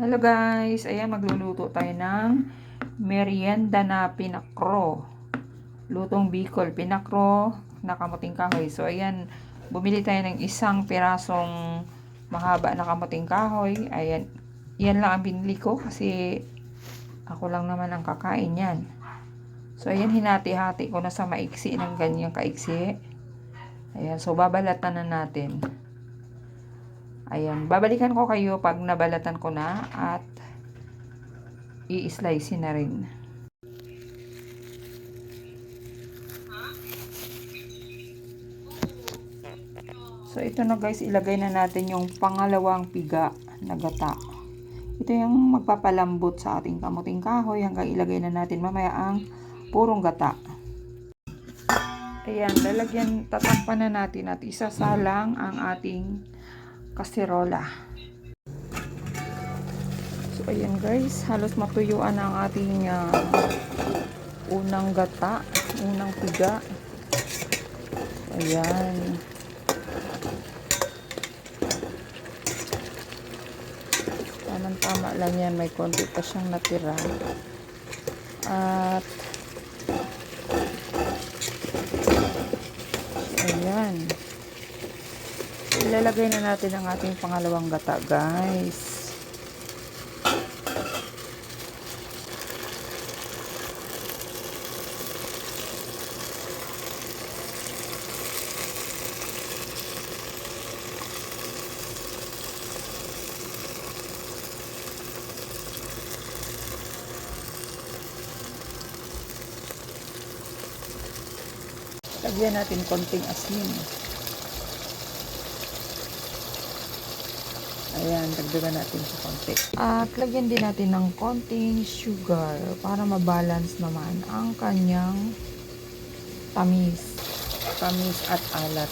Hello guys, ayan magluluto tayo ng merienda na pinakro. Lutong Bicol, pinakro na kamuting kahoy. So ayan, bumili tayo ng isang pirasong mahaba na kamuting kahoy. Ayan, yan lang ang binili ko kasi ako lang naman ang kakain yan. So ayan, hinati-hati ko na sa maiksi ng ganyang kaiksi. Ayan, so babalatan na natin. Ayan, babalikan ko kayo pag nabalatan ko na at i-slice na rin. So ito na guys, ilagay na natin yung pangalawang piga na gata. Ito yung magpapalambot sa ating kamuting kahoy hanggang ilagay na natin mamaya ang purong gata. Ayan, lalagyan, tatakpan na natin at isasalang ang ating kaserola. So ayan guys, halos matuyuan ang ating unang gata, unang piga. Ayan. Tamang-tama lang yan, may konti pa siyang natira. At ayan. Ilalagay na natin ang ating pangalawang gata, guys. Lagyan natin konting asin. Ayan, dagdagan natin sa konti. At lagyan din natin ng konting sugar para mabalance naman ang kanyang tamis. Tamis at alat.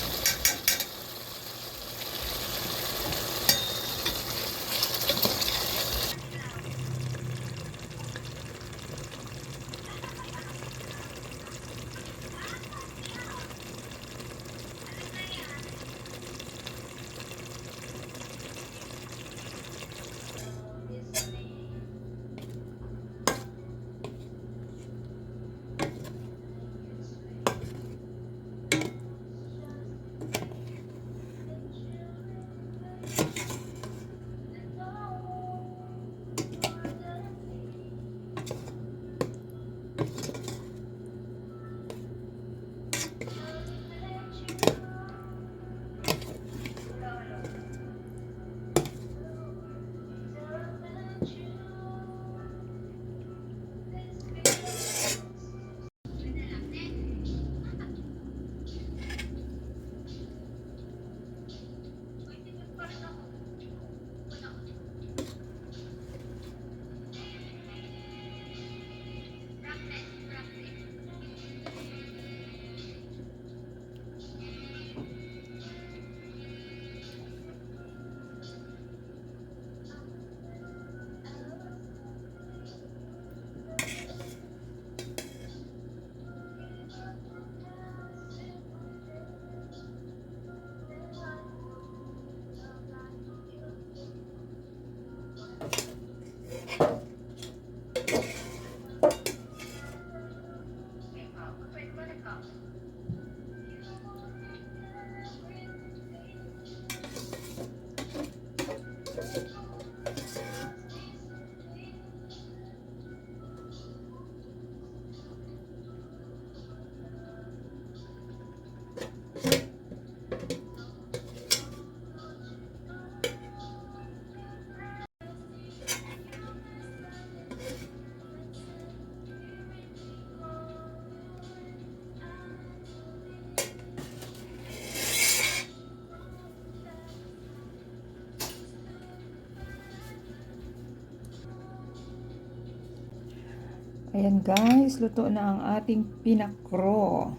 Ayan guys, luto na ang ating pinakro.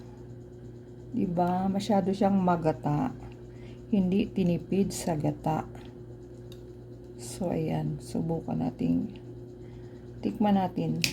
'Di ba? Masyado siyang magata. Hindi tinipid sa gata. So ayan, subukan nating tikman natin.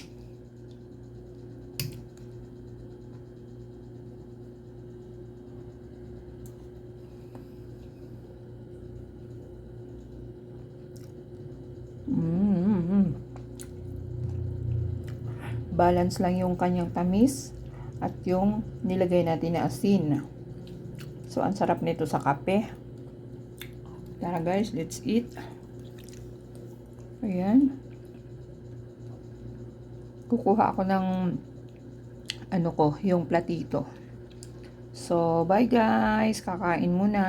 Balance lang yung kanyang tamis at yung nilagay natin na asin. So, ang sarap nito sa kape. Tara guys, let's eat. Ayan. Kukuha ako ng yung platito. So, bye guys. Kakain muna.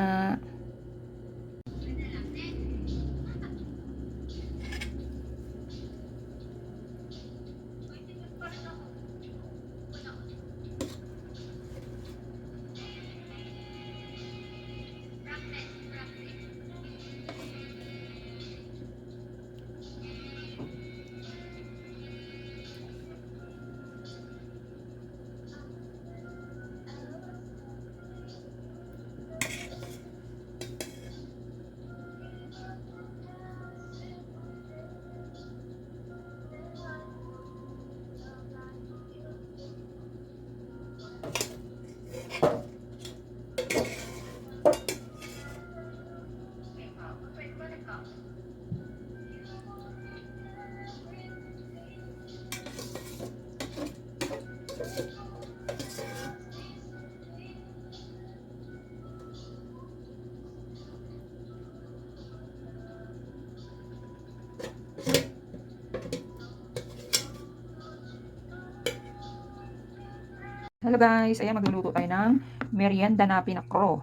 Hello guys, ayan magluluto tayo ng merienda na pinakro.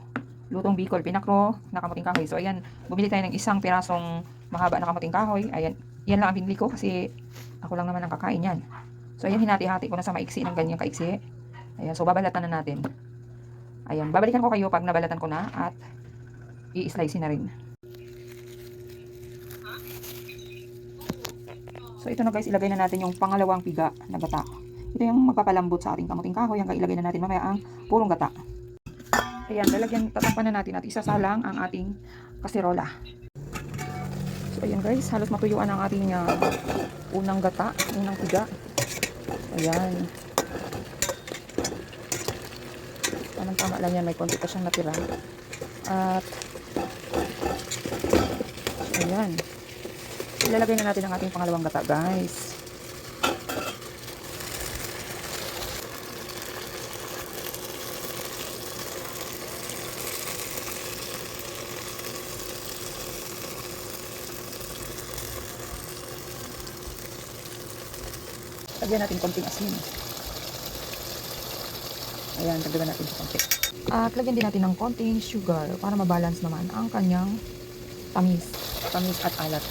Lutong Bicol, pinakro na kamuting kahoy. So ayan, bumili tayo ng isang pirasong mahaba na kamuting kahoy. Ayan, yan lang ang binili ko kasi ako lang naman ang kakain yan. So ayan, hinati-hati ko na sa maiksi ng ganyang kaiksi. Ayan, so babalatan na natin. Ayan, babalikan ko kayo pag nabalatan ko na at i-slice na rin. So ito na guys, ilagay na natin yung pangalawang piga na gata. Ito yung magpapalambot sa ating kamuting kahoy. Hanggang ilagay na natin mamaya ang purong gata. Ayan, tatakpan na natin at isasalang ang ating kaserola. So ayan guys, halos matuyuan ang ating unang gata, unang piga. Ayan. Tamang-tama lang yan, may konti pa siyang natira. At ayan. Ilalagay na natin ang ating pangalawang gata guys. Lagyan natin konting asin. Ayan, dagdagan natin sa konti. At lagyan din natin ng konting sugar para mabalance naman ang kanyang tamis at alat.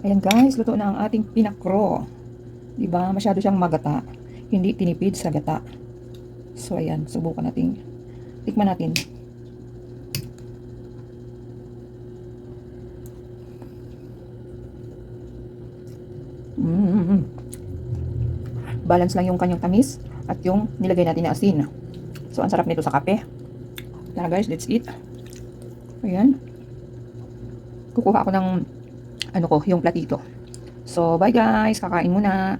Ayan guys, luto na ang ating pinakro. Diba? Masyado siyang magata. Hindi tinipid sa gata. So ayan, subukan natin. Tikman natin. Balance lang yung kanyang tamis at yung nilagay natin na asin. So ang sarap nito sa kape. Tara guys, let's eat. Ayan. Kukuha ako ng yung platito. So, bye guys, kakain muna.